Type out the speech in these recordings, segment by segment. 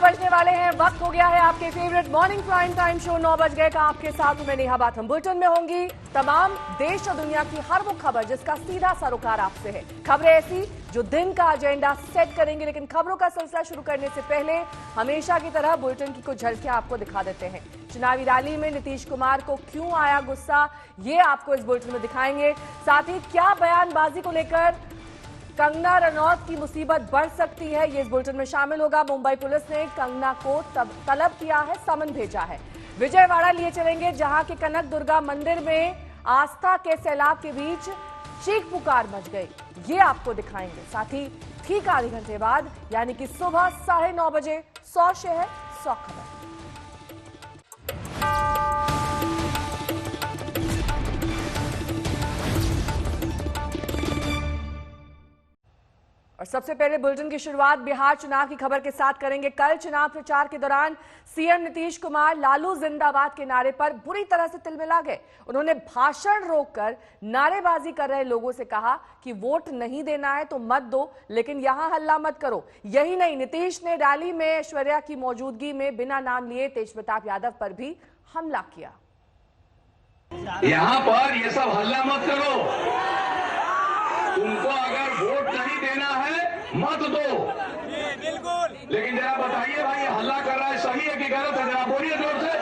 बजने वाले हैं, वक्त हो गया है आपके favourite morning prime time show 9 बज गए का। आपके साथ मैं नेहा बात। हम बुलेटिन में होंगी तमाम देश और दुनिया की हर वो खबर जिसका सीधा सरोकार आपसे है। खबरें ऐसी जो दिन का एजेंडा सेट करेंगे, लेकिन खबरों का सिलसिला शुरू करने से पहले हमेशा की तरह बुलेटिन की कुछ झलकियां आपको दिखा देते हैं। चुनावी रैली में नीतीश कुमार को क्यों आया गुस्सा, ये आपको इस बुलेटिन में दिखाएंगे। साथ ही क्या बयानबाजी को लेकर कंगना रनौत की मुसीबत बढ़ सकती है, ये इस बुलेटिन में शामिल होगा। मुंबई पुलिस ने कंगना को तलब किया है, समन भेजा है। विजयवाड़ा लिए चलेंगे, जहां के कनक दुर्गा मंदिर में आस्था के सैलाब के बीच चीख पुकार मच गई, ये आपको दिखाएंगे। साथ ही ठीक आधे घंटे बाद यानी कि सुबह 9:30 बजे 100 शहर 100 खबर। और सबसे पहले बुलेटिन की शुरुआत बिहार चुनाव की खबर के साथ करेंगे। कल चुनाव प्रचार के दौरान सीएम नीतीश कुमार लालू जिंदाबाद के नारे पर बुरी तरह से तिलमिला गए। उन्होंने भाषण रोककर नारेबाजी कर रहे लोगों से कहा कि वोट नहीं देना है तो मत दो, लेकिन यहां हल्ला मत करो। यही नहीं, नीतीश ने रैली में ऐश्वर्या की मौजूदगी में बिना नाम लिए तेजप्रताप यादव पर भी हमला किया। यहाँ पर ये सब हल्ला मत करो, तुमको अगर वोट नहीं देना है मत दो। बिल्कुल, लेकिन जरा बताइए भाई, हल्ला कर रहा है सही है कि गलत है? जरा बोलिए जोर से।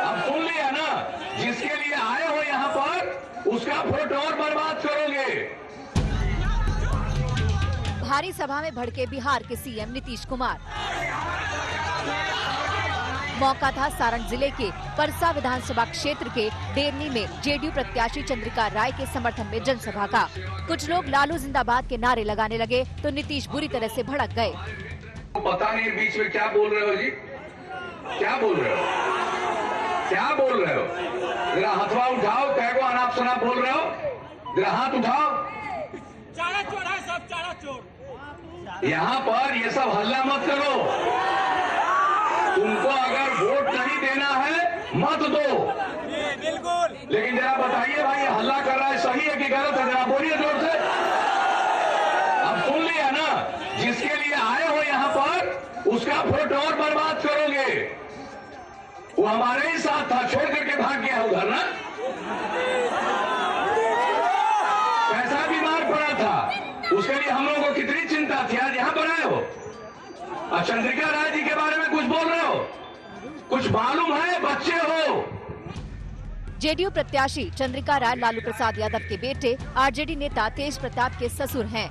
अब सुन लिया ना, जिसके लिए आए हो यहाँ पर उसका वोट और बर्बाद करोगे। भारी सभा में भड़के बिहार के सीएम नीतीश कुमार। मौका था सारण जिले के परसा विधानसभा क्षेत्र के डेरनी में जेडीयू प्रत्याशी चंद्रिका राय के समर्थन में जनसभा का। कुछ लोग लालू जिंदाबाद के नारे लगाने लगे तो नीतीश बुरी तरह से भड़क गए। पता नहीं बीच में क्या बोल रहे हो जी, क्या बोल रहे हो, क्या बोल रहे हो? जरा हथवा उठाओ, कैगो अनाप शनाप बोल रहे हो, जरा हाथ उठाओ। चारा चोर है सब, चारा चोर। यहाँ पर ये सब हल्ला मत करो, तुमको अगर वोट नहीं देना है मत दो। बिल्कुल, लेकिन जरा बताइए भाई, हल्ला कर रहा है सही है कि गलत है? जरा बोलिए जोर से। अब सुन लिया ना, जिसके लिए आए हो यहाँ पर उसका वोट और बर्बाद करोगे। वो हमारे ही साथ था, छोड़ करके भाग गया उधर ना। कैसा बीमार पड़ा था, उसके लिए हम लोगों को कितनी चिंता थी। आज यहाँ पर आए हो, चंद्रिका राय जी के बारे में कुछ बोल रहे हो, कुछ मालूम है? बच्चे हो। जेडीयू प्रत्याशी चंद्रिका राय लालू प्रसाद यादव के बेटे, आरजेडी नेता तेजप्रताप के ससुर हैं।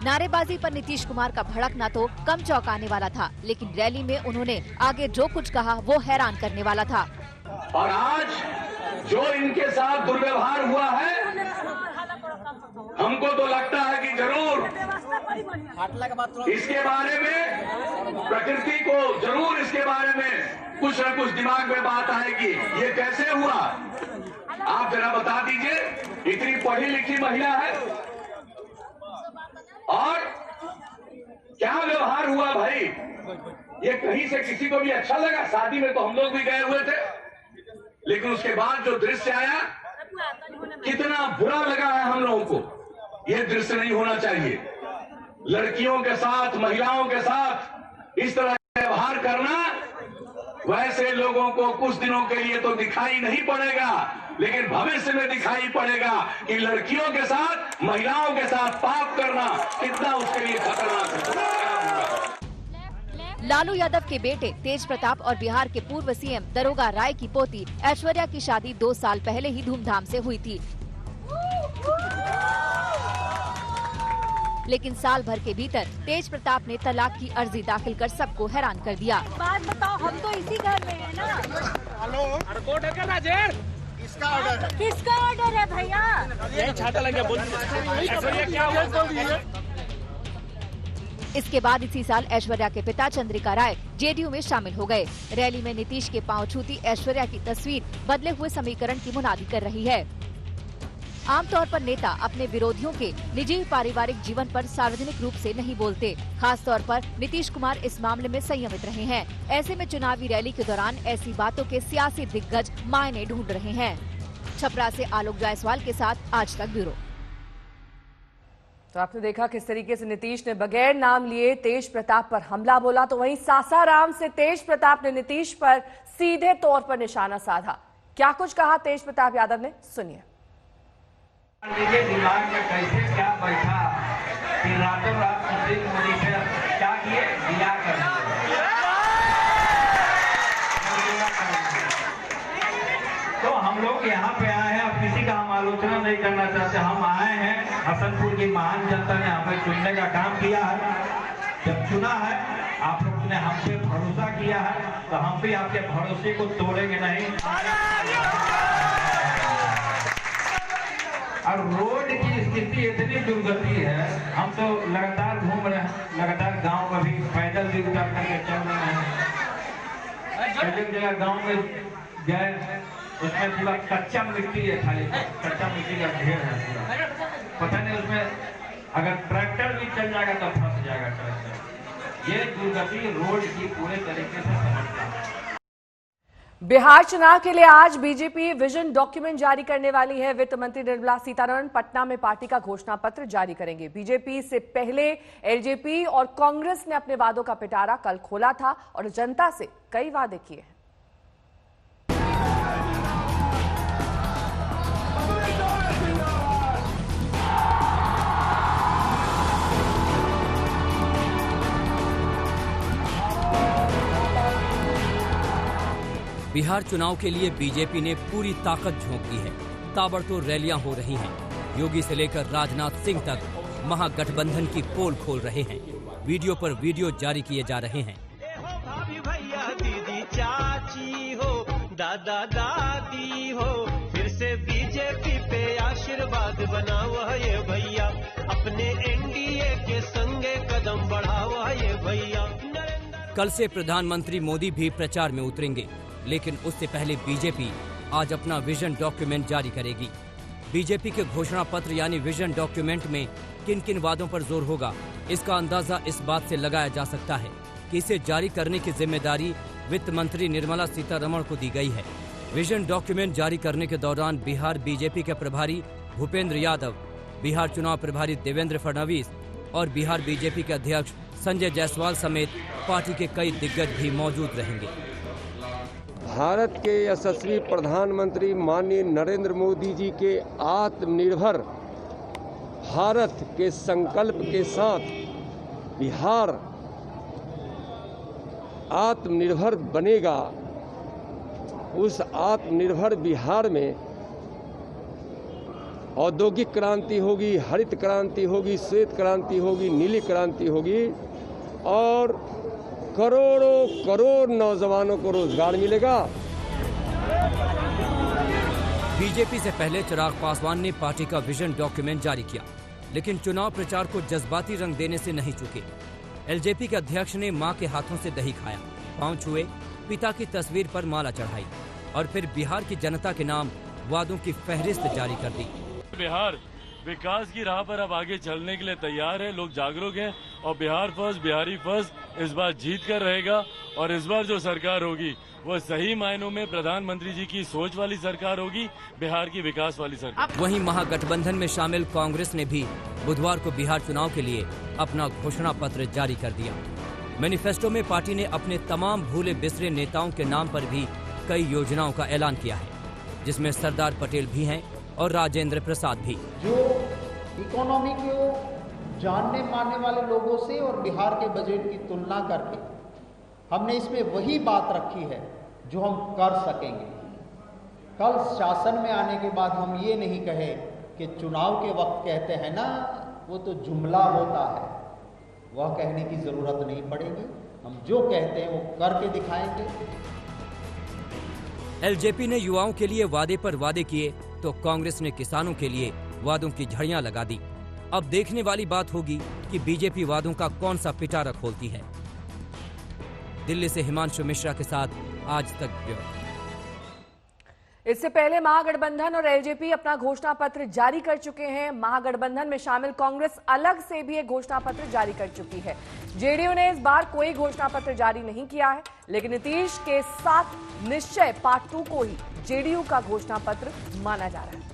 नारेबाजी पर नीतीश कुमार का भड़कना तो कम चौंकाने वाला था, लेकिन रैली में उन्होंने आगे जो कुछ कहा वो हैरान करने वाला था। और आज जो इनके साथ दुर्व्यवहार हुआ है, हमको तो लगता है कि जरूर इसके बारे में, प्रकृति को जरूर इसके बारे में कुछ न कुछ दिमाग में बात आएगी। ये कैसे हुआ, आप जरा बता दीजिए। इतनी पढ़ी लिखी महिला है और क्या व्यवहार हुआ भाई? ये कहीं से किसी को भी अच्छा लगा? शादी में तो हम लोग भी गए हुए थे, लेकिन उसके बाद जो दृश्य आया कितना बुरा लगा है हम लोगों को। ये दृश्य नहीं होना चाहिए। लड़कियों के साथ, महिलाओं के साथ इस तरह का व्यवहार करना, वैसे लोगों को कुछ दिनों के लिए तो दिखाई नहीं पड़ेगा, लेकिन भविष्य में दिखाई पड़ेगा कि लड़कियों के साथ, महिलाओं के साथ पाप करना कितना उसके लिए खतरनाक है। लालू यादव के बेटे तेजप्रताप और बिहार के पूर्व सीएम दरोगा राय की पोती ऐश्वर्या की शादी 2 साल पहले ही धूमधाम से हुई थी, लेकिन साल भर के भीतर तेजप्रताप ने तलाक की अर्जी दाखिल कर सबको हैरान कर दिया। बात बताओ, हम तो इसी घर में है ना। हेलो, ऑर्डर कर राजेश। किसका ऑर्डर? किसका ऑर्डर है भैया? ये छाता लग गया, बोल ऐश्वर्या क्या हुआ? इसके बाद इसी साल ऐश्वर्या के पिता चंद्रिका राय जेडीयू में शामिल हो गए। रैली में नीतीश के पांव छूती ऐश्वर्या की तस्वीर बदले हुए समीकरण की मुनादी कर रही है। आमतौर पर नेता अपने विरोधियों के निजी पारिवारिक जीवन पर सार्वजनिक रूप से नहीं बोलते। खास तौर पर नीतीश कुमार इस मामले में संयमित रहे हैं। ऐसे में चुनावी रैली के दौरान ऐसी बातों के सियासी दिग्गज मायने ढूंढ रहे हैं। छपरा से आलोक जायसवाल के साथ आज तक ब्यूरो। तो आपने देखा किस तरीके से नीतीश ने बगैर नाम लिए तेज प्रताप पर हमला बोला, तो वहीं सासाराम से तेज प्रताप ने नीतीश पर सीधे तौर पर निशाना साधा। क्या कुछ कहा तेज प्रताप यादव ने, सुनिए। दिमाग में कैसे क्या बैठा कि रातों रात सुप्रीम मोदी से क्या किए, दिया कर तो हम लोग यहाँ पे आए हैं। अब किसी का हम आलोचना नहीं करना चाहते, हम आए हैं, हसनपुर की महान जनता ने हमें चुनने का काम किया है। जब चुना है, आप लोगों ने हम पे भरोसा किया है, तो हम भी आपके भरोसे को तोड़ेंगे नहीं। और रोड की स्थिति इतनी दुर्गति है, हम तो लगातार घूम रहे हैं, लगातार गांव में भी पैदल भी उतर करके चल रहे हैं। एक जगह गांव में गए, उसमें पूरा कच्चा मिट्टी है, खाली कच्चा मिट्टी का ढेर है पूरा, पता नहीं उसमें अगर ट्रैक्टर भी चल जाएगा तो फंस जाएगा ट्रैक्टर। ये दुर्गति रोड की पूरे तरीके से समझता है। बिहार चुनाव के लिए आज बीजेपी विजन डॉक्यूमेंट जारी करने वाली है। वित्त मंत्री निर्मला सीतारमण पटना में पार्टी का घोषणा पत्र जारी करेंगे। बीजेपी से पहले एलजेपी और कांग्रेस ने अपने वादों का पिटारा कल खोला था और जनता से कई वादे किए हैं। बिहार चुनाव के लिए बीजेपी ने पूरी ताकत झोंक दी है। ताबड़तोड़ रैलियां हो रही हैं। योगी से लेकर राजनाथ सिंह तक महागठबंधन की पोल खोल रहे हैं। वीडियो पर वीडियो जारी किए जा रहे हैं। भाभी भैया दीदी चाची हो, दादा दादी हो, फिर से बीजेपी पे आशीर्वाद बनाओ ये भैया, अपने एनडीए के संगे कदम बढ़ाओ ये भैया। कल से प्रधानमंत्री मोदी भी प्रचार में उतरेंगे, लेकिन उससे पहले बीजेपी आज अपना विजन डॉक्यूमेंट जारी करेगी। बीजेपी के घोषणा पत्र यानी विजन डॉक्यूमेंट में किन किन वादों पर जोर होगा, इसका अंदाजा इस बात से लगाया जा सकता है कि इसे जारी करने की जिम्मेदारी वित्त मंत्री निर्मला सीतारमण को दी गई है। विजन डॉक्यूमेंट जारी करने के दौरान बिहार बीजेपी के प्रभारी भूपेंद्र यादव, बिहार चुनाव प्रभारी देवेंद्र फडणवीस और बिहार बीजेपी के अध्यक्ष संजय जायसवाल समेत पार्टी के कई दिग्गज भी मौजूद रहेंगे। भारत के यशस्वी प्रधानमंत्री माननीय नरेंद्र मोदी जी के आत्मनिर्भर भारत के संकल्प के साथ बिहार आत्मनिर्भर बनेगा। उस आत्मनिर्भर बिहार में औद्योगिक क्रांति होगी, हरित क्रांति होगी, श्वेत क्रांति होगी, नीली क्रांति होगी और करोड़ों करोड़ नौजवानों को रोजगार मिलेगा। बीजेपी से पहले चिराग पासवान ने पार्टी का विजन डॉक्यूमेंट जारी किया, लेकिन चुनाव प्रचार को जज्बाती रंग देने से नहीं चुके। एलजेपी के अध्यक्ष ने मां के हाथों से दही खाया, पांव छुए, पिता की तस्वीर पर माला चढ़ाई और फिर बिहार की जनता के नाम वादों की फहरिस्त जारी कर दी। बिहार विकास की राह पर अब आगे चलने के लिए तैयार है, लोग जागरूक हैं और बिहार फर्स्ट, बिहारी फर्स्ट इस बार जीत कर रहेगा और इस बार जो सरकार होगी वो सही मायनों में प्रधानमंत्री जी की सोच वाली सरकार होगी, बिहार की विकास वाली सरकार। वहीं महागठबंधन में शामिल कांग्रेस ने भी बुधवार को बिहार चुनाव के लिए अपना घोषणा पत्र जारी कर दिया। मैनिफेस्टो में पार्टी ने अपने तमाम भूले बिसरे नेताओं के नाम पर भी कई योजनाओं का ऐलान किया है, जिसमें सरदार पटेल भी हैं और राजेंद्र प्रसाद भी। जो इकोनॉमी को जानने मानने वाले लोगों से और बिहार के बजट की तुलना करके हमने इसमें वही बात रखी है जो हम कर सकेंगे। कल शासन में आने के बाद हम ये नहीं कहे कि चुनाव के वक्त कहते हैं ना, वो तो जुमला होता है, वह कहने की जरूरत नहीं पड़ेगी। हम जो कहते हैं वो करके दिखाएंगे। एलजेपी ने युवाओं के लिए वादे पर वादे किए तो कांग्रेस ने किसानों के लिए वादों की झड़ियां लगा दी। अब देखने वाली बात होगी कि बीजेपी वादों का कौन सा पिटारा खोलती है। दिल्ली से हिमांशु मिश्रा के साथ आज तक ब्यूरो। इससे पहले महागठबंधन और एलजेपी अपना घोषणा पत्र जारी कर चुके हैं। महागठबंधन में शामिल कांग्रेस अलग से भी एक घोषणा पत्र जारी कर चुकी है। जेडीयू ने इस बार कोई घोषणा पत्र जारी नहीं किया है, लेकिन नीतीश के साथ निश्चय पार्ट 2 को ही जेडीयू का घोषणा पत्र माना जा रहा है।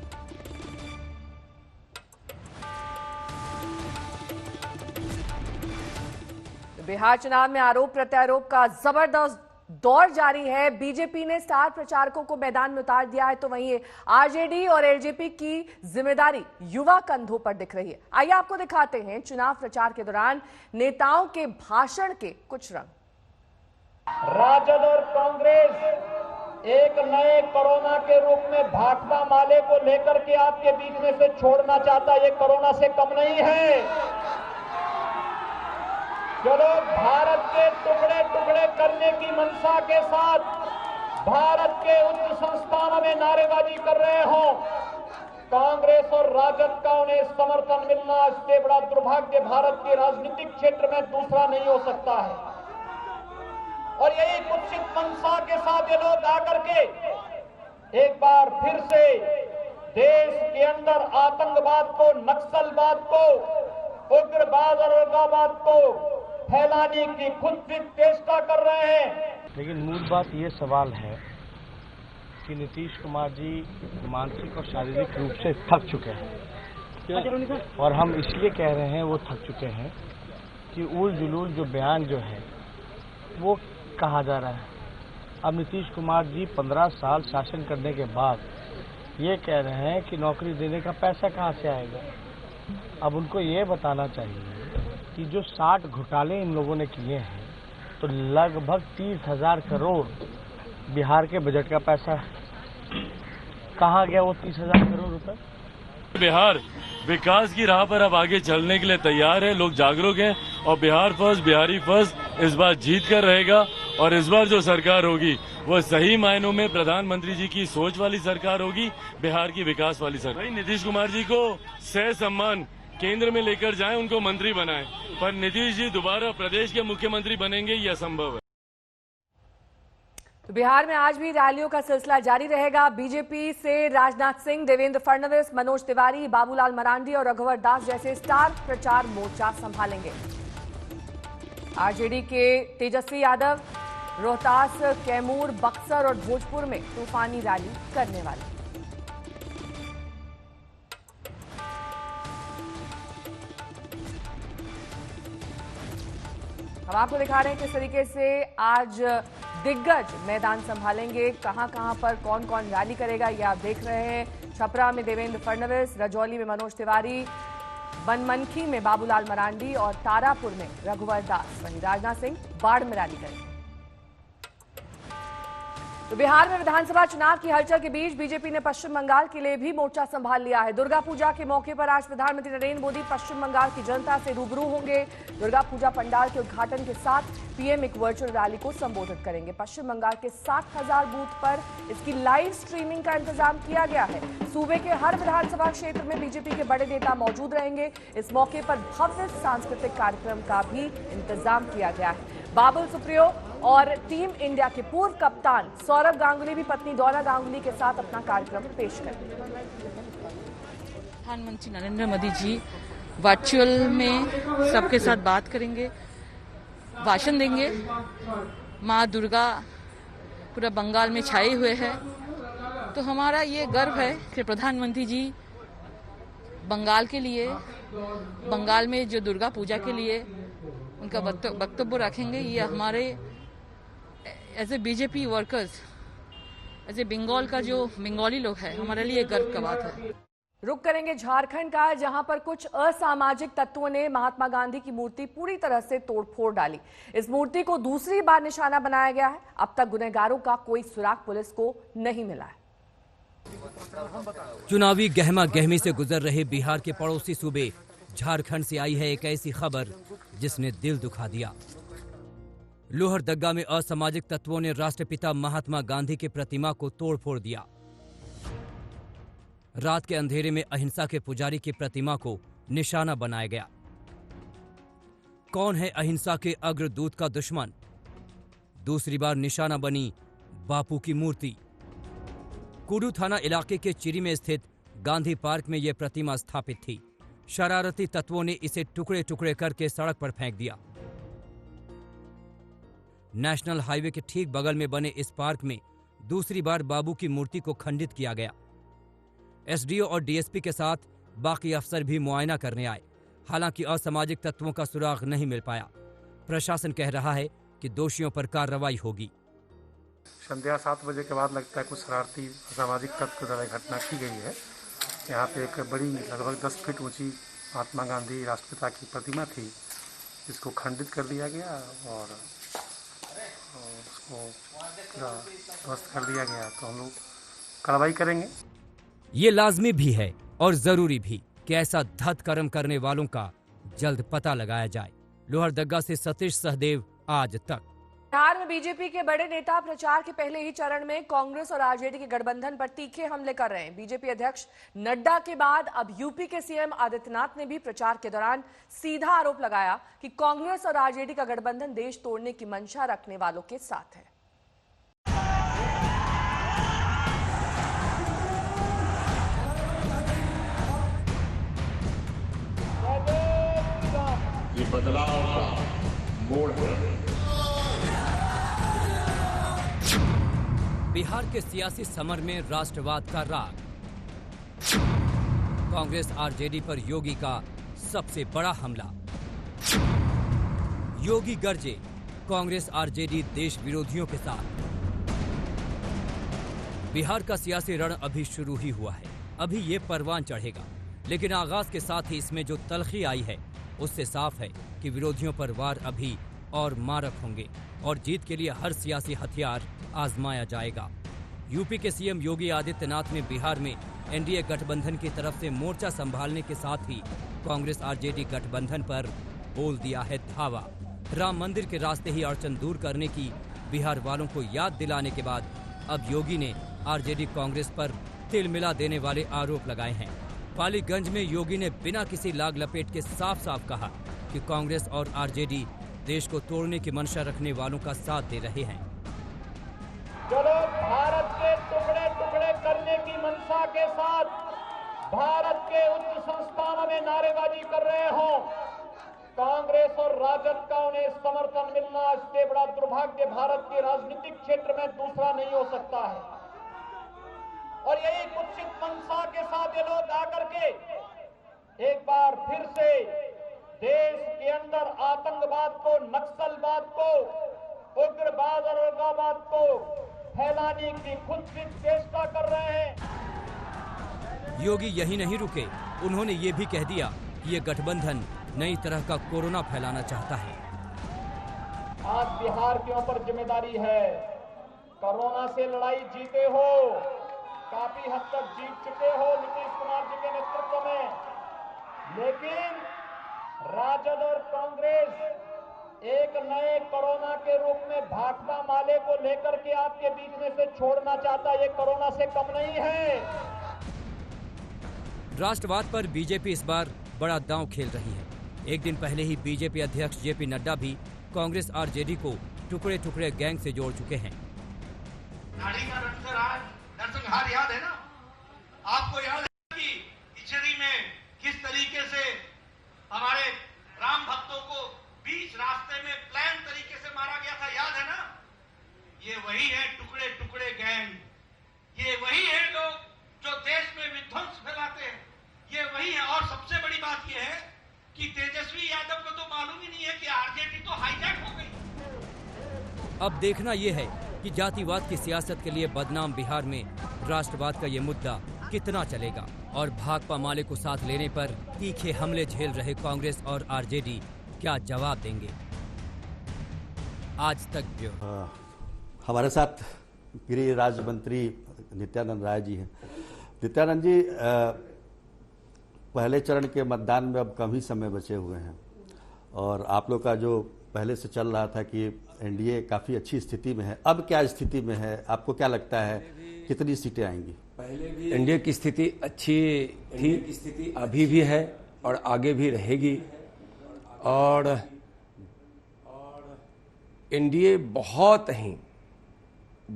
बिहार चुनाव में आरोप प्रत्यारोप का जबरदस्त दौर जारी है। बीजेपी ने स्टार प्रचारकों को मैदान में उतार दिया है, तो वहीं आरजेडी और एलजेपी की जिम्मेदारी युवा कंधों पर दिख रही है। आइए आपको दिखाते हैं चुनाव प्रचार के दौरान नेताओं के भाषण के कुछ रंग। राजद और कांग्रेस एक नए कोरोना के रूप में भाकपा माले को लेकर के आपके बीच में से छोड़ना चाहता है। ये कोरोना से कम नहीं है। जो लोग भारत के टुकड़े टुकड़े करने की मंशा के साथ भारत के उच्च संस्थानों में नारेबाजी कर रहे हो, कांग्रेस और राजद का उन्हें समर्थन मिलना इससे बड़ा दुर्भाग्य भारत के राजनीतिक क्षेत्र में दूसरा नहीं हो सकता है। और यही कुत्सित मंशा के साथ ये लोग आकर के एक बार फिर से देश के अंदर आतंकवाद को, नक्सलवाद को, उग्रवाद और उग्रवाद को फैलाने की खुद भी चेष्टा कर रहे हैं। लेकिन मूल बात ये सवाल है कि नीतीश कुमार जी मानसिक और शारीरिक रूप से थक चुके हैं, और हम इसलिए कह रहे हैं वो थक चुके हैं कि उल जुलूल जो बयान जो है वो कहा जा रहा है। अब नीतीश कुमार जी 15 साल शासन करने के बाद ये कह रहे हैं कि नौकरी देने का पैसा कहाँ से आएगा। अब उनको ये बताना चाहिए कि जो 60 घोटाले इन लोगों ने किए हैं, तो लगभग 30,000 करोड़ बिहार के बजट का पैसा कहाँ गया वो 30,000 करोड़ रुपए। बिहार विकास की राह पर अब आगे चलने के लिए तैयार है। लोग जागरूक हैं और बिहार फर्स्ट, बिहारी फर्स्ट इस बार जीत कर रहेगा। और इस बार जो सरकार होगी वो सही मायनों में प्रधानमंत्री जी की सोच वाली सरकार होगी, बिहार की विकास वाली सरकार। भाई नीतीश कुमार जी को सह सम्मान केंद्र में लेकर जाएं, उनको मंत्री बनाएं, पर नीतीश जी दोबारा प्रदेश के मुख्यमंत्री बनेंगे ये असंभव है। तो बिहार में आज भी रैलियों का सिलसिला जारी रहेगा। बीजेपी से राजनाथ सिंह, देवेंद्र फडणवीस, मनोज तिवारी, बाबूलाल मरांडी और रघुवर दास जैसे स्टार प्रचार मोर्चा संभालेंगे। आरजेडी के तेजस्वी यादव रोहतास, कैमूर, बक्सर और भोजपुर में तूफानी रैली करने वाले। हम आपको दिखा रहे हैं किस तरीके से आज दिग्गज मैदान संभालेंगे, कहां पर कौन कौन रैली करेगा ये आप देख रहे हैं। छपरा में देवेंद्र फडणवीस, रजौली में मनोज तिवारी, बनमनखी में बाबूलाल मरांडी और तारापुर में रघुवर दास। वहीं राजनाथ सिंह बाढ़ में रैली करेंगे। तो बिहार में विधानसभा चुनाव की हलचल के बीच बीजेपी ने पश्चिम बंगाल के लिए भी मोर्चा संभाल लिया है। दुर्गा पूजा के मौके पर आज प्रधानमंत्री नरेंद्र मोदी पश्चिम बंगाल की जनता से रूबरू होंगे। दुर्गा पूजा पंडाल के उद्घाटन के साथ पीएम एक वर्चुअल रैली को संबोधित करेंगे। पश्चिम बंगाल के 60,000 बूथ पर इसकी लाइव स्ट्रीमिंग का इंतजाम किया गया है। सूबे के हर विधानसभा क्षेत्र में बीजेपी के बड़े नेता मौजूद रहेंगे। इस मौके पर भव्य सांस्कृतिक कार्यक्रम का भी इंतजाम किया गया है। बाबुल सुप्रियो और टीम इंडिया के पूर्व कप्तान सौरव गांगुली भी पत्नी डोना गांगुली के साथ अपना कार्यक्रम पेश करेंगे। प्रधानमंत्री नरेंद्र मोदी जी वर्चुअल में सबके साथ बात करेंगे, भाषण देंगे। माँ दुर्गा पूरा बंगाल में छाए हुए हैं, तो हमारा ये गर्व है कि प्रधानमंत्री जी बंगाल के लिए, बंगाल में जो दुर्गा पूजा के लिए उनका वक्तव्य रखेंगे। ये हमारे as a BJP workers, as a Bengal का जो बंगाली लोग हैं, हमारे लिए गर्व का बात है। रुक करेंगे झारखंड का, जहां पर कुछ असामाजिक तत्वों ने महात्मा गांधी की मूर्ति पूरी तरह से तोड़फोड़ डाली। इस मूर्ति को दूसरी बार निशाना बनाया गया है। अब तक गुनहगारों का कोई सुराग पुलिस को नहीं मिला है। चुनावी गहमा गहमी से गुजर रहे बिहार के पड़ोसी सूबे झारखंड से आई है एक ऐसी खबर जिसने दिल दुखा दिया। लोहरदग्गा में असामाजिक तत्वों ने राष्ट्रपिता महात्मा गांधी की प्रतिमा को तोड़फोड़ दिया। रात के अंधेरे में अहिंसा के पुजारी की प्रतिमा को निशाना बनाया गया। कौन है अहिंसा के अग्रदूत का दुश्मन? दूसरी बार निशाना बनी बापू की मूर्ति। कुडू थाना इलाके के चिरी में स्थित गांधी पार्क में यह प्रतिमा स्थापित थी। शरारती तत्वों ने इसे टुकड़े टुकड़े करके सड़क पर फेंक दिया। नेशनल हाईवे के ठीक बगल में बने इस पार्क में दूसरी बार बाबू की मूर्ति को खंडित किया गया। एसडीओ और डीएसपी के साथ बाकी अफसर भी मुआयना करने आए। हालांकि असामाजिक तत्वों का सुराग नहीं मिल पाया। प्रशासन कह रहा है कि दोषियों पर कार्रवाई होगी। संध्या 7 बजे के बाद लगता है कुछ शरारती असामाजिक तत्व द्वारा घटना की गई है। यहाँ पे एक बड़ी लगभग 10 फीट ऊंची महात्मा गांधी राष्ट्रपिता की प्रतिमा थी, जिसको खंडित कर दिया गया और उसको पूरा ध्वस्त कर दिया गया। तो हम लोग कार्रवाई करेंगे। ये लाजमी भी है और जरूरी भी कि ऐसा धत कर्म करने वालों का जल्द पता लगाया जाए। लोहरदगा से सतीश सहदेव, आज तक। बिहार में बीजेपी के बड़े नेता प्रचार के पहले ही चरण में कांग्रेस और आरजेडी के गठबंधन पर तीखे हमले कर रहे हैं। बीजेपी अध्यक्ष नड्डा के बाद अब यूपी के सीएम आदित्यनाथ ने भी प्रचार के दौरान सीधा आरोप लगाया कि कांग्रेस और आरजेडी का गठबंधन देश तोड़ने की मंशा रखने वालों के साथ है। ये बदलाव का मोड़ है। बिहार के सियासी समर में राष्ट्रवाद का राग। कांग्रेस आरजेडी पर योगी का सबसे बड़ा हमला। योगी गरजे, कांग्रेस आरजेडी देश विरोधियों के साथ। बिहार का सियासी रण अभी शुरू ही हुआ है, अभी ये परवान चढ़ेगा, लेकिन आगाज के साथ ही इसमें जो तलखी आई है उससे साफ है कि विरोधियों पर वार अभी और मारक होंगे और जीत के लिए हर सियासी हथियार आजमाया जाएगा। यूपी के सीएम योगी आदित्यनाथ ने बिहार में एनडीए गठबंधन की तरफ से मोर्चा संभालने के साथ ही कांग्रेस आरजेडी गठबंधन पर बोल दिया है धावा। राम मंदिर के रास्ते ही अड़चन दूर करने की बिहार वालों को याद दिलाने के बाद अब योगी ने आरजेडी कांग्रेस पर तिल मिला देने वाले आरोप लगाए हैं। पालीगंज में योगी ने बिना किसी लाग लपेट के साफ साफ कहा कि कांग्रेस और आरजेडी देश को तोड़ने की मंशा रखने वालों का साथ दे रहे हैं। जो लोग भारत के टुकड़े टुकड़े करने की मंशा के साथ भारत के उच्च संस्थानों में नारेबाजी कर रहे हों, कांग्रेस और राजद का उन्हें समर्थन मिलना इससे बड़ा दुर्भाग्य भारत के राजनीतिक क्षेत्र में दूसरा नहीं हो सकता है। और यही कुत्सित मंशा के साथ ये लोग आकर के एक बार फिर से देश के अंदर आतंकवाद को, नक्सलवाद को, उग्रवाद और उग्रवाद को फैलाने की कुत्सित चेष्टा कर रहे हैं। योगी यही नहीं रुके, उन्होंने ये भी कह दिया कि ये गठबंधन नई तरह का कोरोना फैलाना चाहता है। आज बिहार के ऊपर जिम्मेदारी है। कोरोना से लड़ाई जीते हो, काफी हद तक जीत चुके हो नीतीश कुमार जी के नेतृत्व में, लेकिन राजद और कांग्रेस एक नए कोरोना के रूप में भाकपा माले को लेकर के आपके बीच में से छोड़ना चाहता है। ये कोरोना से कम नहीं है। राष्ट्रवाद पर बीजेपी इस बार बड़ा दांव खेल रही है। एक दिन पहले ही बीजेपी अध्यक्ष जेपी नड्डा भी कांग्रेस आरजेडी को टुकड़े टुकड़े गैंग से जोड़ चुके हैं। नरसंहार याद है ना? आपको याद है कि इचरी में किस तरीके से हमारे राम भक्तों को बीच रास्ते में प्लान तरीके से मारा गया था, याद है ना? ये वही है टुकड़े टुकड़े गैंग, ये वही है लोग जो देश में विध्वंस फैलाते हैं, ये वही है। और सबसे बड़ी बात ये है कि तेजस्वी यादव को तो मालूम ही नहीं है कि आरजेडी तो हाईजैक हो गई। अब देखना यह है कि जातिवाद की सियासत के लिए बदनाम बिहार में राष्ट्रवाद का ये मुद्दा कितना चलेगा और भाकपा माले को साथ लेने पर तीखे हमले झेल रहे कांग्रेस और आरजेडी क्या जवाब देंगे। आज तक ब्यूरो। हमारे साथ गृह राज्य मंत्री नित्यानंद राय जी हैं। नित्यानंद जी, पहले चरण के मतदान में अब कम ही समय बचे हुए हैं और आप लोग का जो पहले से चल रहा था कि एनडीए काफ़ी अच्छी स्थिति में है, अब क्या स्थिति में है? आपको क्या लगता है कितनी सीटें आएंगी? एनडीए की स्थिति अच्छी थी, अभी भी है और आगे भी रहेगी। और एनडीए बहुत ही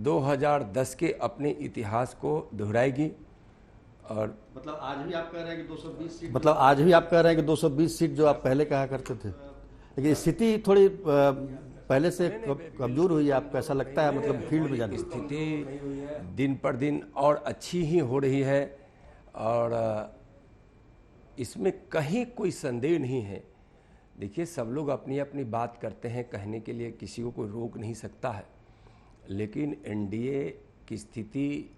2010 के अपने इतिहास को दोहराएगी। और मतलब आज भी आप कह रहे हैं कि 220 सीट, मतलब आज भी आप कह रहे हैं कि 220 सीट जो आप पहले कहा करते थे, लेकिन स्थिति थोड़ी पहले से कमजोर हुई है। आपको ऐसा लगता है? मतलब फील्ड में जाने स्थिति दिन पर दिन और अच्छी ही हो रही है और इसमें कहीं कोई संदेह नहीं है देखिए, सब लोग अपनी अपनी बात करते हैं, कहने के लिए किसी को कोई रोक नहीं सकता है, लेकिन एनडीए की स्थिति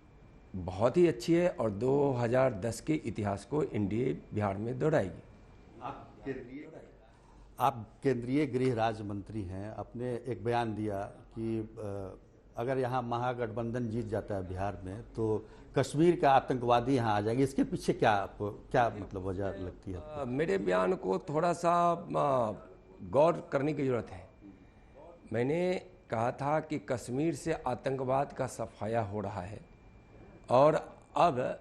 बहुत ही अच्छी है और 2010 के इतिहास को एनडीए बिहार में दोहराएगी। आप केंद्रीय गृह राज्य मंत्री हैं, आपने एक बयान दिया कि अगर यहाँ महागठबंधन जीत जाता है बिहार में तो कश्मीर का आतंकवादी यहाँ आ जाएंगे। इसके पीछे क्या आपको क्या मतलब वजह लगती है? मेरे बयान को थोड़ा सा गौर करने की ज़रूरत है। मैंने कहा था कि कश्मीर से आतंकवाद का सफाया हो रहा है और अब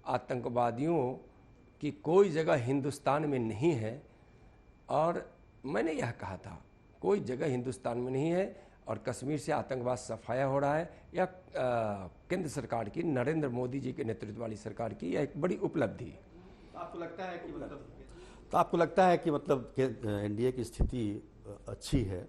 आतंकवादियों की कोई जगह हिंदुस्तान में नहीं है, और मैंने यह कहा था कोई जगह हिंदुस्तान में नहीं है और कश्मीर से आतंकवाद सफाया हो रहा है। यह केंद्र सरकार की, नरेंद्र मोदी जी के नेतृत्व वाली सरकार की यह एक बड़ी उपलब्धि है। आपको लगता है कि मतलब एनडीए की स्थिति अच्छी है,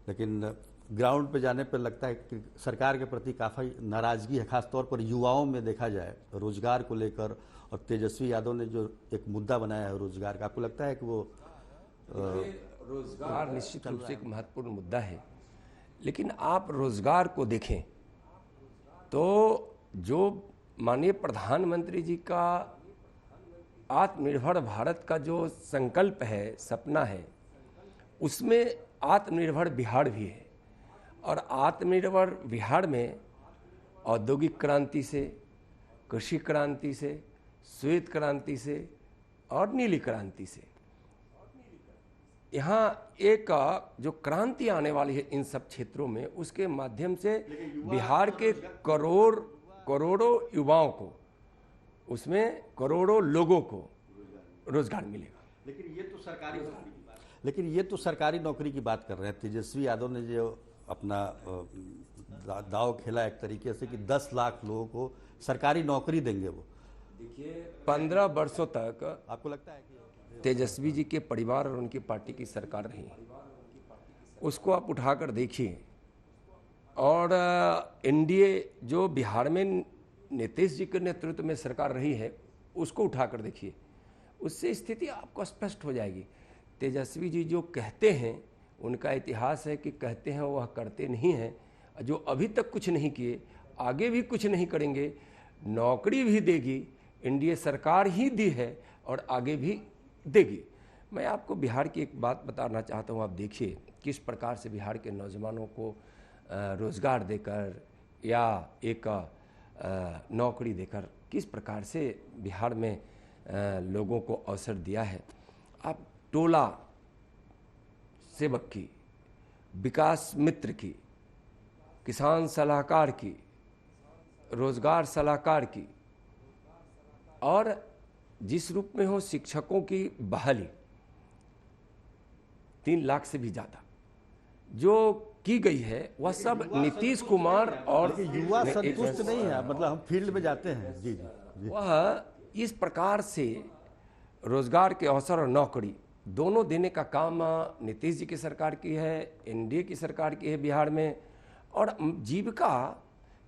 लेकिन ग्राउंड पे जाने पर लगता है कि सरकार के प्रति काफ़ी नाराज़गी है, खासतौर पर युवाओं में देखा जाए रोजगार को लेकर। और तेजस्वी यादव ने जो एक मुद्दा बनाया है रोजगार का, आपको लगता है कि वो रोजगार निश्चित रूप से एक महत्वपूर्ण मुद्दा है, लेकिन आप रोजगार को देखें तो जो माननीय प्रधानमंत्री जी का आत्मनिर्भर भारत का जो संकल्प है, सपना है, उसमें आत्मनिर्भर बिहार भी है। और आत्मनिर्भर बिहार में औद्योगिक क्रांति से, कृषि क्रांति से, श्वेत क्रांति से और नीली क्रांति से यहाँ एक जो क्रांति आने वाली है इन सब क्षेत्रों में, उसके माध्यम से बिहार के करोड़ों युवाओं को, उसमें करोड़ों लोगों को रोजगार मिलेगा। लेकिन ये तो सरकारी नौकरी की बात कर रहे हैं। तेजस्वी यादव ने जो अपना दाव खेला एक तरीके से कि 10 लाख लोगों को सरकारी नौकरी देंगे। वो देखिए, 15 वर्षों तक आपको लगता है कि तेजस्वी जी के परिवार और उनकी पार्टी की सरकार रही, उसको आप उठाकर देखिए। और एनडीए जो बिहार में नीतीश जी के नेतृत्व में सरकार रही है, उसको उठाकर देखिए, उससे स्थिति आपको स्पष्ट हो जाएगी। तेजस्वी जी जो कहते हैं, उनका इतिहास है कि कहते हैं वह करते नहीं हैं। जो अभी तक कुछ नहीं किए, आगे भी कुछ नहीं करेंगे। नौकरी भी देगी, एनडीए सरकार ही दी है और आगे भी देगी। मैं आपको बिहार की एक बात बताना चाहता हूँ। आप देखिए किस प्रकार से बिहार के नौजवानों को रोजगार देकर या एक नौकरी देकर किस प्रकार से बिहार में लोगों को अवसर दिया है। आप टोला सेवक की, विकास मित्र की, किसान सलाहकार की, रोजगार सलाहकार की, और जिस रूप में हो शिक्षकों की बहाली 3 लाख से भी ज़्यादा जो की गई है, वह सब नीतीश कुमार और युवा संतुष्ट नहीं है। मतलब हम फील्ड में जाते हैं जी। वह इस प्रकार से रोजगार के अवसर और नौकरी दोनों देने का काम नीतीश जी की सरकार की है, एनडीए की सरकार की है बिहार में। और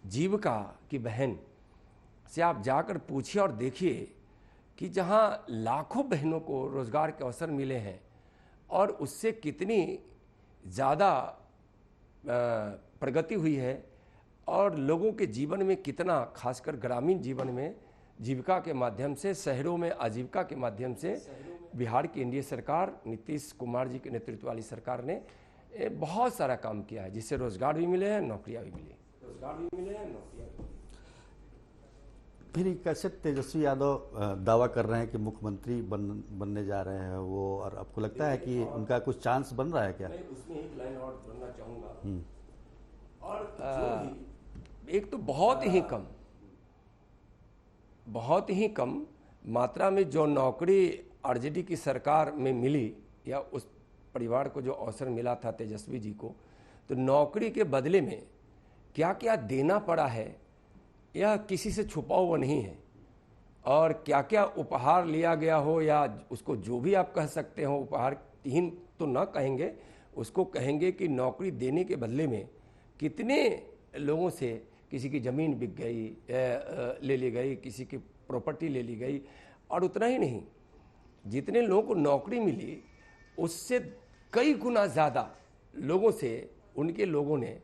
जीविका की बहन से आप जाकर पूछिए और देखिए कि जहां लाखों बहनों को रोजगार के अवसर मिले हैं और उससे कितनी ज़्यादा प्रगति हुई है और लोगों के जीवन में कितना, खासकर ग्रामीण जीवन में जीविका के माध्यम से, शहरों में आजीविका के माध्यम से बिहार की एनडीए सरकार, नीतीश कुमार जी के नेतृत्व वाली सरकार ने बहुत सारा काम किया है, जिससे रोजगार भी मिले हैं, नौकरियां भी मिली। फिर कैसे तेजस्वी यादव दावा कर रहे हैं कि मुख्यमंत्री बनने जा रहे हैं वो, और आपको लगता है कि उनका कुछ चांस बन रहा है क्या? मैं उसमें एक लाइन और जोड़ना चाहूँगा। और एक तो बहुत ही कम मात्रा में जो नौकरी आरजेडी की सरकार में मिली या उस परिवार को जो अवसर मिला था तेजस्वी जी को, तो नौकरी के बदले में क्या क्या देना पड़ा है यह किसी से छुपा हुआ नहीं है। और क्या क्या उपहार लिया गया हो, या उसको जो भी आप कह सकते हो, उपहारहीन तो न कहेंगे, उसको कहेंगे कि नौकरी देने के बदले में कितने लोगों से किसी की ज़मीन बिक गई, ले ली गई, किसी की प्रॉपर्टी ले ली गई। और उतना ही नहीं, जितने लोगों को नौकरी मिली उससे कई गुना ज़्यादा लोगों से उनके लोगों ने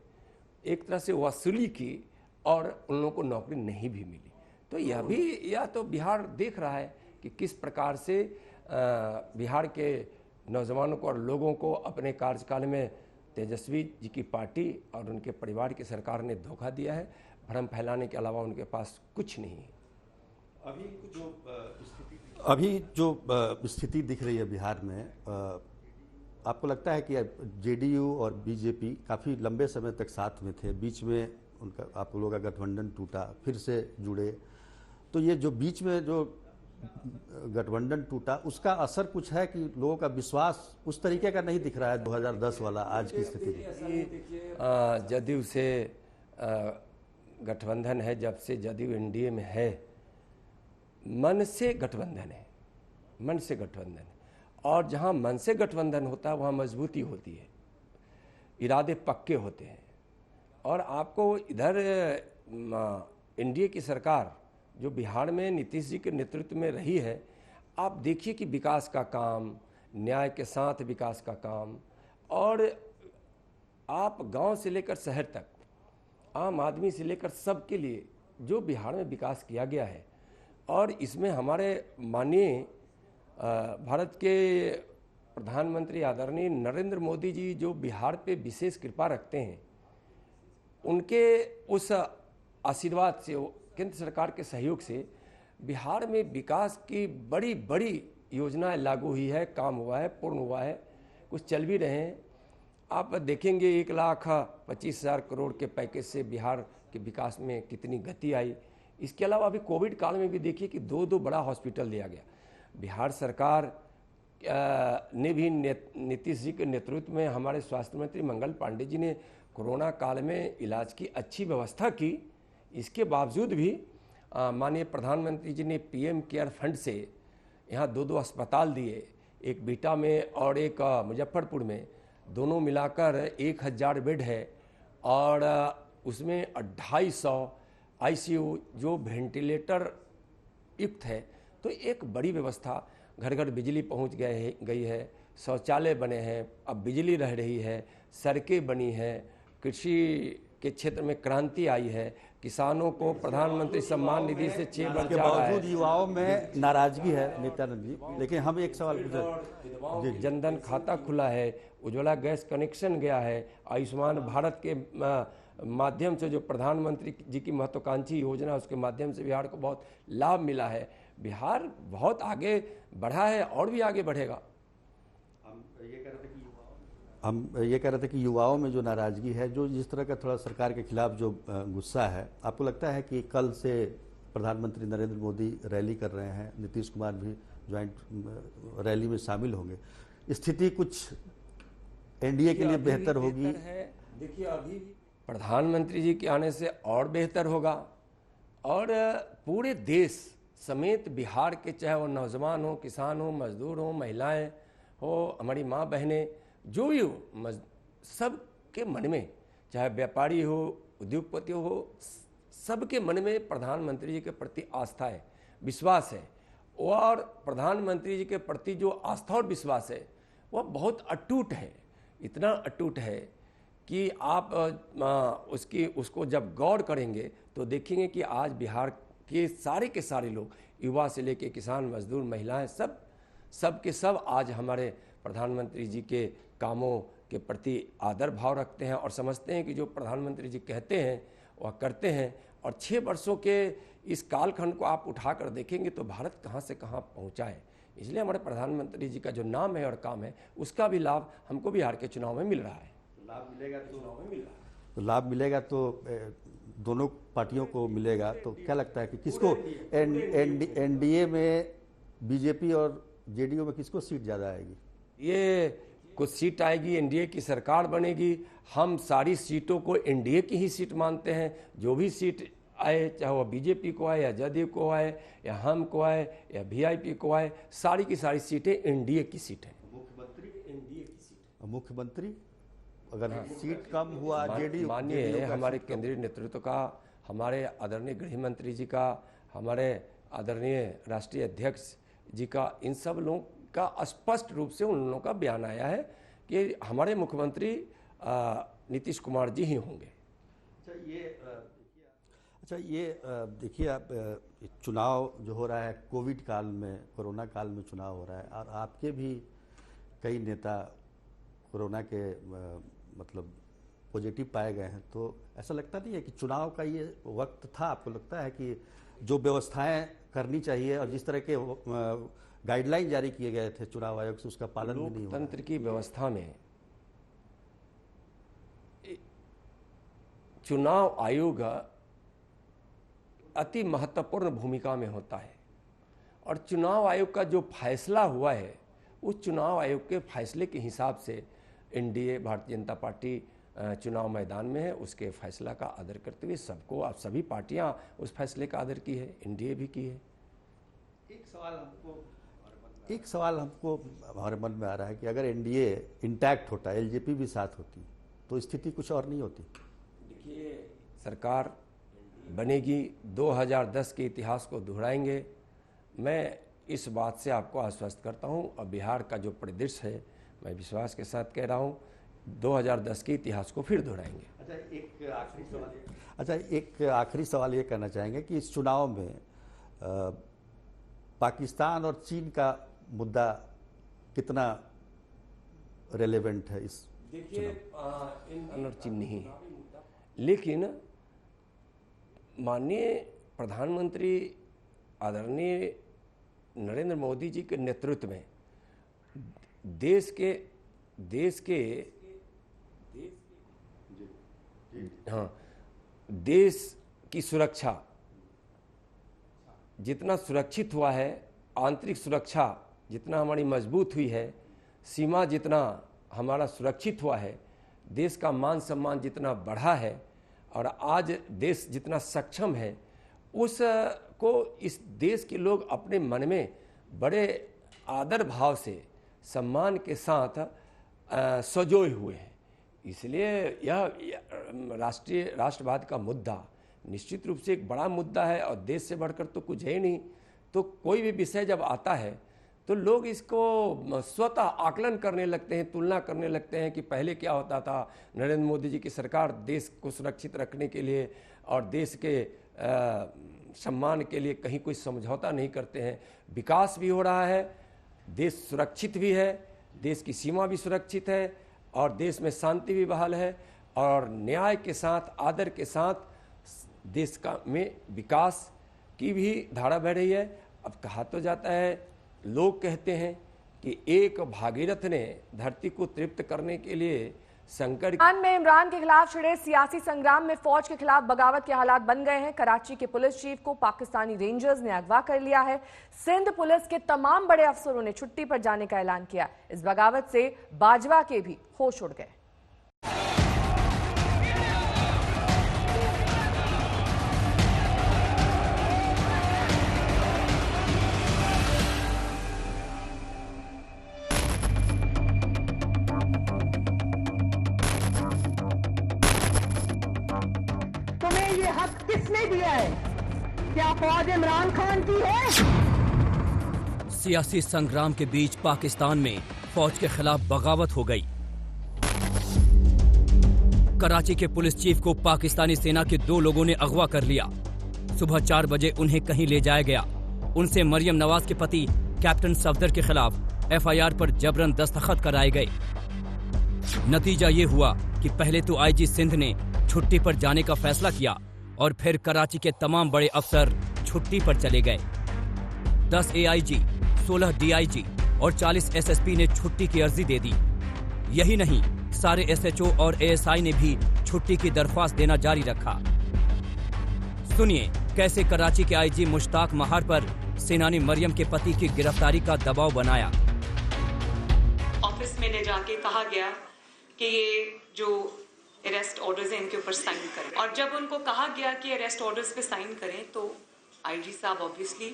एक तरह से वसूली की और उन लोगों को नौकरी नहीं भी मिली। तो यह तो बिहार देख रहा है कि किस प्रकार से बिहार के नौजवानों को और लोगों को अपने कार्यकाल में तेजस्वी जी की पार्टी और उनके परिवार की सरकार ने धोखा दिया है। भ्रम फैलाने के अलावा उनके पास कुछ नहीं है। अभी जो स्थिति दिख रही है बिहार में, आपको लगता है कि जेडीयू और बीजेपी काफ़ी लंबे समय तक साथ में थे, बीच में उनका आप लोगों का गठबंधन टूटा, फिर से जुड़े, तो ये जो बीच में जो गठबंधन टूटा उसका असर कुछ है कि लोगों का विश्वास उस तरीके का नहीं दिख रहा है 2010 वाला आज की स्थिति में? जदयू से गठबंधन है, जब से जदयू एनडीए में है, मन से गठबंधन है, मन से गठबंधन है। और जहां मन से गठबंधन होता है वहां मजबूती होती है, इरादे पक्के होते हैं। और आपको इधर एनडीए की सरकार जो बिहार में नीतीश जी के नेतृत्व में रही है, आप देखिए कि विकास का काम, न्याय के साथ विकास का काम, और आप गांव से लेकर शहर तक, आम आदमी से लेकर सबके लिए जो बिहार में विकास किया गया है। और इसमें हमारे माननीय भारत के प्रधानमंत्री आदरणीय नरेंद्र मोदी जी जो बिहार पे विशेष कृपा रखते हैं, उनके उस आशीर्वाद से, केंद्र सरकार के सहयोग से बिहार में विकास की बड़ी बड़ी योजनाएं लागू हुई है, काम हुआ है, पूर्ण हुआ है, कुछ चल भी रहे हैं। आप देखेंगे 1,25,000 करोड़ के पैकेज से बिहार के विकास में कितनी गति आई। इसके अलावा अभी कोविड काल में भी देखिए कि 2 बड़ा हॉस्पिटल दिया गया। बिहार सरकार ने भी नीतीश जी के नेतृत्व में हमारे स्वास्थ्य मंत्री मंगल पांडे जी ने कोरोना काल में इलाज की अच्छी व्यवस्था की। इसके बावजूद भी माननीय प्रधानमंत्री जी ने पीएम केयर फंड से यहाँ 2 अस्पताल दिए, एक बीटा में और एक मुजफ्फरपुर में, दोनों मिलाकर 1,000 बेड है। और उसमें 250 आईसीयू जो वेंटिलेटर युक्त है। तो एक बड़ी व्यवस्था, घर घर बिजली पहुंच गई है, शौचालय बने हैं, अब बिजली रह रही है, सड़कें बनी हैं, कृषि के क्षेत्र में क्रांति आई है, किसानों को प्रधानमंत्री सम्मान निधि से 6 बार के बावजूद युवाओं में नाराजगी है नित्यानंद जी। लेकिन हम एक सवाल पूछे, जनधन खाता खुला है, उज्ज्वला गैस कनेक्शन गया है, आयुष्मान भारत के माध्यम से जो प्रधानमंत्री जी की महत्वाकांक्षी योजना है उसके माध्यम से बिहार को बहुत लाभ मिला है। बिहार बहुत आगे बढ़ा है और भी आगे बढ़ेगा। हम ये कह रहे थे कि युवाओं में जो नाराजगी है, जो जिस तरह का थोड़ा सरकार के खिलाफ जो गुस्सा है, आपको लगता है कि कल से प्रधानमंत्री नरेंद्र मोदी रैली कर रहे हैं, नीतीश कुमार भी ज्वाइंट रैली में शामिल होंगे, स्थिति कुछ एनडीए के लिए बेहतर होगी? देखिए अभी प्रधानमंत्री जी के आने से और बेहतर होगा। और पूरे देश समेत बिहार के, चाहे वो नौजवान हो, किसान हो, मजदूर हो, महिलाएं हो, हमारी माँ बहनें, जो भी हो, सबके मन में, चाहे व्यापारी हो, उद्योगपति हो, सबके मन में प्रधानमंत्री जी के प्रति आस्था है, विश्वास है। और प्रधानमंत्री जी के प्रति जो आस्था और विश्वास है वह बहुत अटूट है, इतना अटूट है कि आप उसको जब गौर करेंगे तो देखेंगे कि आज बिहार के सारे लोग, युवा से लेके किसान, मजदूर, महिलाएं, सब के सब आज हमारे प्रधानमंत्री जी के कामों के प्रति आदर भाव रखते हैं और समझते हैं कि जो प्रधानमंत्री जी कहते हैं वह करते हैं। और 6 वर्षों के इस कालखंड को आप उठाकर देखेंगे तो भारत कहाँ से कहाँ पहुँचा है। इसलिए हमारे प्रधानमंत्री जी का जो नाम है और काम है उसका भी लाभ हमको बिहार के चुनाव में मिल रहा है। लाभ मिलेगा तो दोनों पार्टियों को मिलेगा। तो क्या लगता है कि किसको एनडीए में, बीजेपी और जेडीयू में किसको सीट ज़्यादा आएगी? ये कुछ सीट आएगी, एनडीए की सरकार बनेगी। हम सारी सीटों को एनडीए की ही सीट मानते हैं। जो भी सीट आए, चाहे वह बीजेपी को आए या जदयू को आए या हम को आए या वीआईपी को आए, सारी की सारी सीटें एनडीए की सीट हैं। मुख्यमंत्री एनडीए की सीट, मुख्यमंत्री अगर सीट कम हुआ, जेडीयू मानिए हमारे केंद्रीय नेतृत्व का, हमारे आदरणीय गृह मंत्री जी का, हमारे आदरणीय राष्ट्रीय अध्यक्ष जी का, इन सब लोगों का स्पष्ट रूप से उन लोगों का बयान आया है कि हमारे मुख्यमंत्री नीतीश कुमार जी ही होंगे। अच्छा ये देखिए आप चुनाव जो हो रहा है कोविड काल में, कोरोना काल में चुनाव हो रहा है और आपके भी कई नेता कोरोना के मतलब पॉजिटिव पाए गए हैं, तो ऐसा लगता नहीं है कि चुनाव का ये वक्त था? आपको लगता है कि जो व्यवस्थाएं करनी चाहिए और जिस तरह के गाइडलाइन जारी किए गए थे चुनाव आयोग से उसका पालन भी नहीं हुआ? लोकतंत्र की व्यवस्था में चुनाव आयोग अति महत्वपूर्ण भूमिका में होता है और चुनाव आयोग का जो फैसला हुआ है उस चुनाव आयोग के फैसले के हिसाब से एनडीए भारतीय जनता पार्टी चुनाव मैदान में है। उसके फैसला का आदर करते हुए सबको, आप सभी पार्टियां उस फैसले का आदर की है, एनडीए भी की है। एक सवाल हमको हमारे मन में आ रहा है कि अगर एनडीए इंटैक्ट होता, एलजेपी भी साथ होती, तो स्थिति कुछ और नहीं होती? देखिए, सरकार बनेगी, 2010 के इतिहास को दोहराएंगे। मैं इस बात से आपको आश्वस्त करता हूं और बिहार का जो परिदृश्य है मैं विश्वास के साथ कह रहा हूं 2010 के इतिहास को फिर दोहराएंगे। अच्छा, एक आखिरी सवाल ये करना चाहेंगे कि इस चुनाव में पाकिस्तान और चीन का मुद्दा कितना रेलेवेंट है इस? देखिए, चीन नहीं है, लेकिन माननीय प्रधानमंत्री आदरणीय नरेंद्र मोदी जी के नेतृत्व में देश की सुरक्षा जितना सुरक्षित हुआ है, आंतरिक सुरक्षा जितना हमारी मजबूत हुई है, सीमा जितना हमारा सुरक्षित हुआ है, देश का मान सम्मान जितना बढ़ा है और आज देश जितना सक्षम है, उसको इस देश के लोग अपने मन में बड़े आदर भाव से, सम्मान के साथ सजोए हुए हैं। इसलिए यह राष्ट्रवाद का मुद्दा निश्चित रूप से एक बड़ा मुद्दा है और देश से बढ़कर तो कुछ है ही नहीं। तो कोई भी विषय जब आता है तो लोग इसको स्वतः आकलन करने लगते हैं, तुलना करने लगते हैं कि पहले क्या होता था। नरेंद्र मोदी जी की सरकार देश को सुरक्षित रखने के लिए और देश के सम्मान के लिए कहीं कोई समझौता नहीं करते हैं। विकास भी हो रहा है, देश सुरक्षित भी है, देश की सीमा भी सुरक्षित है और देश में शांति भी बहाल है और न्याय के साथ, आदर के साथ देश का में विकास की भी धारा बह रही है। अब कहा तो जाता है, लोग कहते हैं कि एक भागीरथ ने धरती को तृप्त करने के लिए शंकर में इमरान के खिलाफ छिड़े सियासी संग्राम में फौज के खिलाफ बगावत के हालात बन गए हैं। कराची के पुलिस चीफ को पाकिस्तानी रेंजर्स ने अगवा कर लिया है। सिंध पुलिस के तमाम बड़े अफसरों ने छुट्टी पर जाने का ऐलान किया। इस बगावत से बाजवा के भी होश उड़ गए। ये हक किसने दिया है? क्या फौज इमरान खान की है? सियासी संग्राम के बीच पाकिस्तान में फौज के खिलाफ बगावत हो गई। कराची के पुलिस चीफ को पाकिस्तानी सेना के 2 लोगों ने अगवा कर लिया। सुबह 4 बजे उन्हें कहीं ले जाया गया। उनसे मरियम नवाज के पति कैप्टन सफदर के खिलाफ एफआईआर पर जबरन दस्तखत कराए गए। नतीजा ये हुआ कि पहले तो आईजी सिंध ने छुट्टी पर जाने का फैसला किया और फिर कराची के तमाम बड़े अफसर छुट्टी पर चले गए। 10 एआईजी, 16 डीआईजी और 40 एसएसपी ने छुट्टी की अर्जी दे दी। यही नहीं, सारे एसएचओ और एएसआई ने भी छुट्टी की दरख्वास्त देना जारी रखा। सुनिए कैसे कराची के आईजी मुश्ताक महार पर सेनानी मरियम के पति की गिरफ्तारी का दबाव बनाया। ऑफिस में ले जाके कहा गया कि ये जो अरेस्ट ऑर्डर्स हैं इनके ऊपर साइन करें, और जब उनको कहा गया कि अरेस्ट ऑर्डर्स पे साइन करें तो आईजी साहब ऑब्वियसली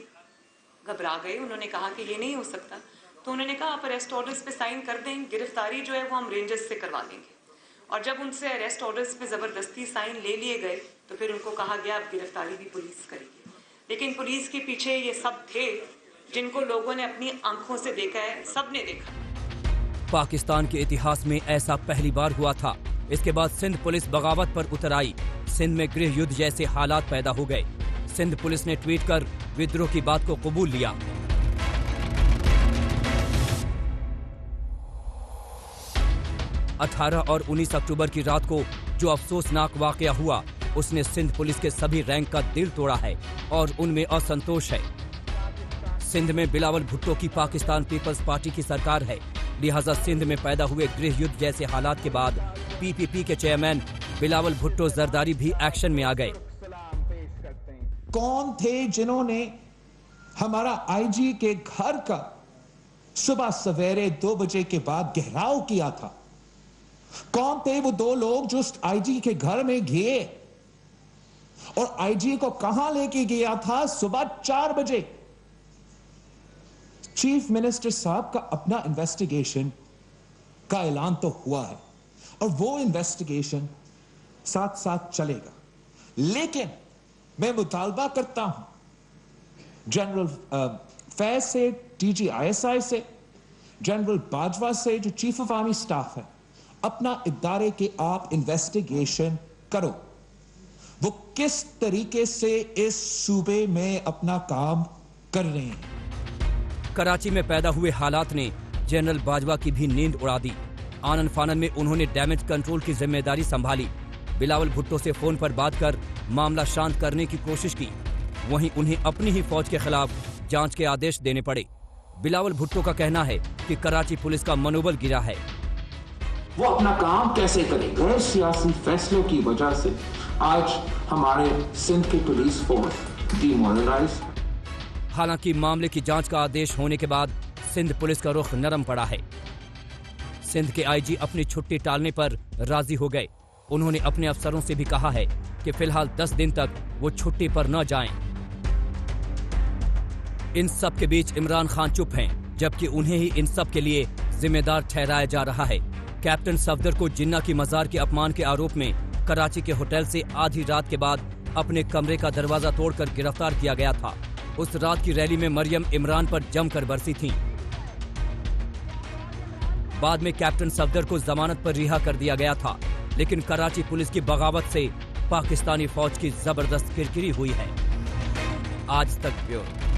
घबरा गए। उन्होंने कहा कि ये नहीं हो सकता, तो उन्होंने कहा आप अरेस्ट ऑर्डर्स पे साइन कर दें, गिरफ्तारी जो है वो हम रेंजर्स से करवा लेंगे। और जब उनसे अरेस्ट ऑर्डर्स पे ज़बरदस्ती साइन ले लिए गए तो फिर उनको कहा गया अब गिरफ्तारी भी पुलिस करेगी। लेकिन पुलिस के पीछे ये सब थे जिनको लोगों ने अपनी आंखों से देखा है, सबने देखा। पाकिस्तान के इतिहास में ऐसा पहली बार हुआ था। इसके बाद सिंध पुलिस बगावत पर उतर आई। सिंध में गृह युद्ध जैसे हालात पैदा हो गए। सिंध पुलिस ने ट्वीट कर विद्रोह की बात को कबूल लिया। अठारह और 19 अक्टूबर की रात को जो अफसोसनाक वाकया हुआ, उसने सिंध पुलिस के सभी रैंक का दिल तोड़ा है और उनमें असंतोष है। सिंध में बिलावल भुट्टो की पाकिस्तान पीपल्स पार्टी की सरकार है, लिहाजा सिंध में पैदा हुए गृह युद्ध जैसे हालात के बाद पीपीपी के चेयरमैन बिलावल भुट्टो जरदारी भी एक्शन में आ गए। कौन थे जिन्होंने हमारा आईजी के घर का सुबह सवेरे 2 बजे के बाद घेराव किया था? कौन थे वो 2 लोग जो आईजी के घर में गए और आईजी को कहां लेके गया था? सुबह 4 बजे। चीफ मिनिस्टर साहब का अपना इन्वेस्टिगेशन का ऐलान तो हुआ है और वो इन्वेस्टिगेशन साथ साथ चलेगा, लेकिन मैं मुतालबा करता हूं जनरल फैज से, DGISI से, जनरल बाजवा से, जो चीफ ऑफ आर्मी स्टाफ है, अपना इदारे के आप इन्वेस्टिगेशन करो। वो किस तरीके से इस सूबे में अपना काम कर रहे हैं। कराची में पैदा हुए हालात ने जनरल बाजवा की भी नींद उड़ा दी। आनन फानन में उन्होंने डैमेज कंट्रोल की जिम्मेदारी संभाली। बिलावल भुट्टो से फोन पर बात कर मामला शांत करने की कोशिश की। वहीं उन्हें अपनी ही फौज के खिलाफ जांच के आदेश देने पड़े। बिलावल भुट्टो का कहना है कि कराची पुलिस का मनोबल गिरा है। वो अपना काम कैसे करे? गैर सियासी फैसलों की वजह से आज हमारे सिंध की पुलिस फोर्स डिमोरलाइज। हालांकि मामले की जांच का आदेश होने के बाद सिंध पुलिस का रुख नरम पड़ा है। सिंध के आईजी अपनी छुट्टी टालने पर राजी हो गए। उन्होंने अपने अफसरों से भी कहा है कि फिलहाल 10 दिन तक वो छुट्टी पर न जाएं। इन सब के बीच इमरान खान चुप हैं, जबकि उन्हें ही इन सब के लिए जिम्मेदार ठहराया जा रहा है। कैप्टन सफदर को जिन्ना की मजार के अपमान के आरोप में कराची के होटल से आधी रात के बाद अपने कमरे का दरवाजा तोड़कर गिरफ्तार किया गया था। उस रात की रैली में मरियम इमरान पर जमकर बरसी थीं। बाद में कैप्टन सफदर को जमानत पर रिहा कर दिया गया था, लेकिन कराची पुलिस की बगावत से पाकिस्तानी फौज की जबरदस्त किरकिरी हुई है। आज तक ब्यूरो।